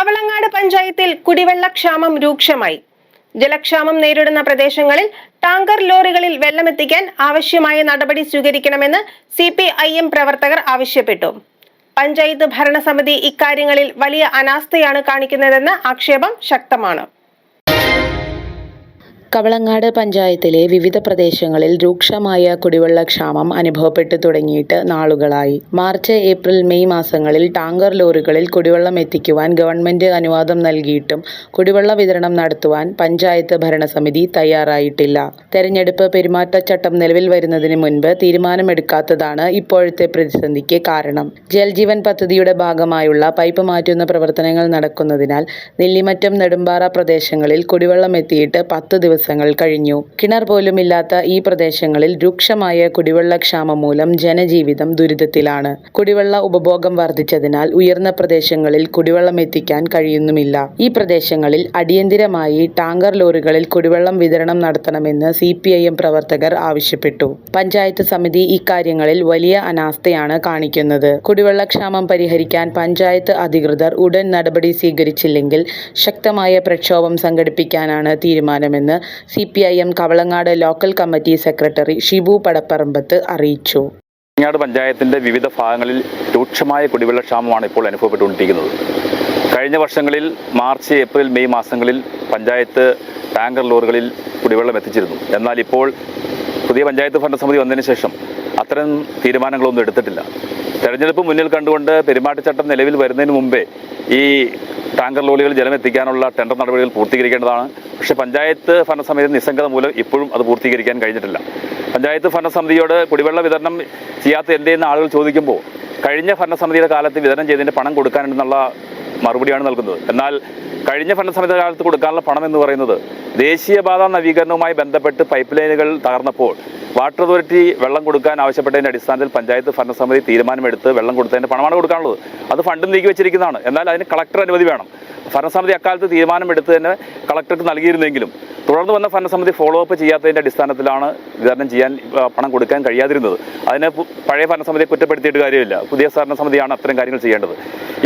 കവളങ്ങാട് പഞ്ചായത്തിൽ കുടിവെള്ളക്ഷാമം രൂക്ഷമായി. ജലക്ഷാമം നേരിടുന്ന പ്രദേശങ്ങളിൽ ടാങ്കർ ലോറികളിൽ വെള്ളമെത്തിക്കാൻ ആവശ്യമായ നടപടി സ്വീകരിക്കണമെന്ന് CPIM പ്രവർത്തകർ ആവശ്യപ്പെട്ടു. പഞ്ചായത്ത് ഭരണസമിതി ഇക്കാര്യങ്ങളിൽ വലിയ അനാസ്ഥയാണ് കാണിക്കുന്നതെന്ന് ആക്ഷേപം ശക്തമാണ്. കവളങ്ങാട് പഞ്ചായത്തിലെ വിവിധ പ്രദേശങ്ങളിൽ രൂക്ഷമായ കുടിവെള്ളക്ഷാമം അനുഭവപ്പെട്ടു തുടങ്ങിയിട്ട് നാളുകളായി. മാർച്ച്, ഏപ്രിൽ, മെയ് മാസങ്ങളിൽ ടാങ്കർ ലോറികളിൽ കുടിവെള്ളം എത്തിക്കുവാൻ ഗവൺമെന്റ് അനുവാദം നൽകിയിട്ടും കുടിവെള്ള വിതരണം നടത്തുവാൻ പഞ്ചായത്ത് ഭരണസമിതി തയ്യാറായിട്ടില്ല. തെരഞ്ഞെടുപ്പ് പെരുമാറ്റച്ചട്ടം നിലവിൽ വരുന്നതിന് മുൻപ് തീരുമാനമെടുക്കാത്തതാണ് ഇപ്പോഴത്തെ പ്രതിസന്ധിക്ക് കാരണം. ജൽജീവൻ പദ്ധതിയുടെ ഭാഗമായുള്ള പൈപ്പ് മാറ്റുന്ന പ്രവർത്തനങ്ങൾ നടക്കുന്നതിനാൽ നെല്ലിമറ്റം, നെടുമ്പാറ പ്രദേശങ്ങളിൽ കുടിവെള്ളം എത്തിയിട്ട് 10 ദിവസങ്ങൾ കഴിഞ്ഞു. കിണർ പോലുമില്ലാത്ത ഈ പ്രദേശങ്ങളിൽ രൂക്ഷമായ കുടിവെള്ളക്ഷാമം മൂലം ജനജീവിതം ദുരിതത്തിലാണ്. കുടിവെള്ള ഉപഭോഗം വർദ്ധിച്ചതിനാൽ ഉയർന്ന പ്രദേശങ്ങളിൽ കുടിവെള്ളം എത്തിക്കാൻ കഴിയുന്നുമില്ല. ഈ പ്രദേശങ്ങളിൽ അടിയന്തിരമായി ടാങ്കർ ലോറികളിൽ കുടിവെള്ളം വിതരണം നടത്തണമെന്ന് CPIM പ്രവർത്തകർ ആവശ്യപ്പെട്ടു. പഞ്ചായത്ത് സമിതി ഇക്കാര്യങ്ങളിൽ വലിയ അനാസ്ഥയാണ് കാണിക്കുന്നത്. കുടിവെള്ളക്ഷാമം പരിഹരിക്കാൻ പഞ്ചായത്ത് അധികൃതർ ഉടൻ നടപടി സ്വീകരിച്ചില്ലെങ്കിൽ ശക്തമായ പ്രക്ഷോഭം സംഘടിപ്പിക്കാനാണ് തീരുമാനമെന്ന് CPIM Kavalangad local committee secretary Shibu Padapparambath അറിയിച്ചു. കവളങ്ങാട് പഞ്ചായത്തിന്റെ വിവിധ ഭാഗങ്ങളിൽ രൂക്ഷമായ കുടിവെള്ളക്ഷാമമാണ് ഇപ്പോൾ അനുഭവപ്പെട്ടുകൊണ്ടിരിക്കുന്നത്. കഴിഞ്ഞ വർഷങ്ങളിൽ മാർച്ച്, ഏപ്രിൽ, മെയ് മാസങ്ങളിൽ പഞ്ചായത്ത് ടാങ്കർ ലോറികളിൽ കുടിവെള്ളം എത്തിച്ചിരുന്നു. എന്നാൽ ഇപ്പോൾ പുതിയ പഞ്ചായത്ത് ഭരണസമിതി വന്നതിന് ശേഷം അത്തരം തീരുമാനങ്ങളൊന്നും എടുത്തിട്ടില്ല. തെരഞ്ഞെടുപ്പ് മുന്നിൽ കണ്ടുകൊണ്ട് പെരുമാറ്റച്ചട്ടം നിലവിൽ വരുന്നതിന് മുമ്പേ ഈ ടാങ്കർ ലോറികൾ ജലമെത്തിക്കാനുള്ള ടെൻഡർ നടപടികൾ പൂർത്തീകരിക്കേണ്ടതാണ്. പക്ഷേ പഞ്ചായത്ത് ഭരണസമിതി നിസ്സംഗത മൂലം ഇപ്പോഴും അത് പൂർത്തീകരിക്കാൻ കഴിഞ്ഞിട്ടില്ല. പഞ്ചായത്ത് ഭരണസമിതിയോട് കുടിവെള്ള വിതരണം ചെയ്യാത്ത എന്തെന്ന് ആളുകൾ ചോദിക്കുമ്പോൾ കഴിഞ്ഞ ഭരണസമിതിയുടെ കാലത്ത് വിതരണം ചെയ്തതിൻ്റെ പണം കൊടുക്കാനുണ്ടെന്നുള്ള മറുപടിയാണ് നൽകുന്നത്. എന്നാൽ കഴിഞ്ഞ ഭരണസമിതിയുടെ കാലത്ത് കൊടുക്കാനുള്ള പണം എന്ന് പറയുന്നത് ദേശീയപാത നവീകരണവുമായി ബന്ധപ്പെട്ട് പൈപ്പ് ലൈനുകൾ തകർന്നപ്പോൾ വാട്ടർ അതോറിറ്റി വെള്ളം കൊടുക്കാൻ ആവശ്യപ്പെട്ടതിൻ്റെ അടിസ്ഥാനത്തിൽ പഞ്ചായത്ത് ഭരണസമിതി തീരുമാനമെടുത്ത് വെള്ളം കൊടുത്തതിൻ്റെ പണമാണ് കൊടുക്കാനുള്ളത്. അത് ഫണ്ടും നീക്കി വെച്ചിരിക്കുന്നതാണ്. എന്നാൽ അതിന് കളക്ടർ അനുമതി വേണം. ഭരണസമിതി അക്കാലത്ത് തീരുമാനമെടുത്ത് തന്നെ കളക്ടർക്ക് നൽകിയിരുന്നെങ്കിലും തുടർന്ന് വന്ന ഭരണസമിതി ഫോളോ അപ്പ് ചെയ്യാത്തതിൻ്റെ അടിസ്ഥാനത്തിലാണ് വിതരണം ചെയ്യാൻ പണം കൊടുക്കാൻ കഴിയാതിരുന്നത്. അതിന് പഴയ ഭരണസമിതിയെ കുറ്റപ്പെടുത്തിയിട്ട് കാര്യമില്ല. പുതിയ ഭരണസമിതിയാണ് അത്തരം കാര്യങ്ങൾ ചെയ്യേണ്ടത്.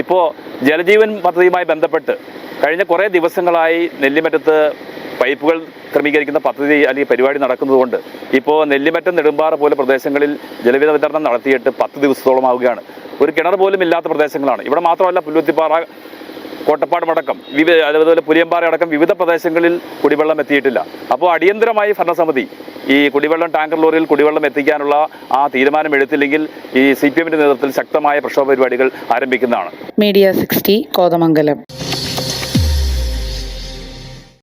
ഇപ്പോൾ ജലജീവൻ പദ്ധതിയുമായി ബന്ധപ്പെട്ട് കഴിഞ്ഞ കുറേ ദിവസങ്ങളായി നെല്ലിമറ്റത്ത് പൈപ്പുകൾ ക്രമീകരിക്കുന്ന പദ്ധതി അല്ലെങ്കിൽ പരിപാടി നടക്കുന്നതുകൊണ്ട് ഇപ്പോൾ നെല്ലിമറ്റം, നെടുമ്പാറ പോലെ പ്രദേശങ്ങളിൽ ജലവിതരണം നടത്തിയിട്ട് 10 ദിവസത്തോളമാവുകയാണ്. ഒരു കിണർ പോലും ഇല്ലാത്ത പ്രദേശങ്ങളാണ്. ഇവിടെ മാത്രമല്ല, പുല്ലുത്തിപ്പാറ, കോട്ടപ്പാട് അടക്കം അതുപോലെ പുലിയമ്പാറ അടക്കം വിവിധ പ്രദേശങ്ങളിൽ കുടിവെള്ളം എത്തിയിട്ടില്ല. അപ്പോൾ അടിയന്തരമായി ഭരണസമിതി ഈ കുടിവെള്ളം ടാങ്കർ ലോറിയിൽ കുടിവെള്ളം എത്തിക്കാനുള്ള ആ തീരുമാനം എടുത്തില്ലെങ്കിൽ ഈ CPIMന്റെ നേതൃത്വത്തിൽ ശക്തമായ പ്രക്ഷോഭ പരിപാടികൾ ആരംഭിക്കുന്നതാണ്. മീഡിയ 60 കോതമംഗലം.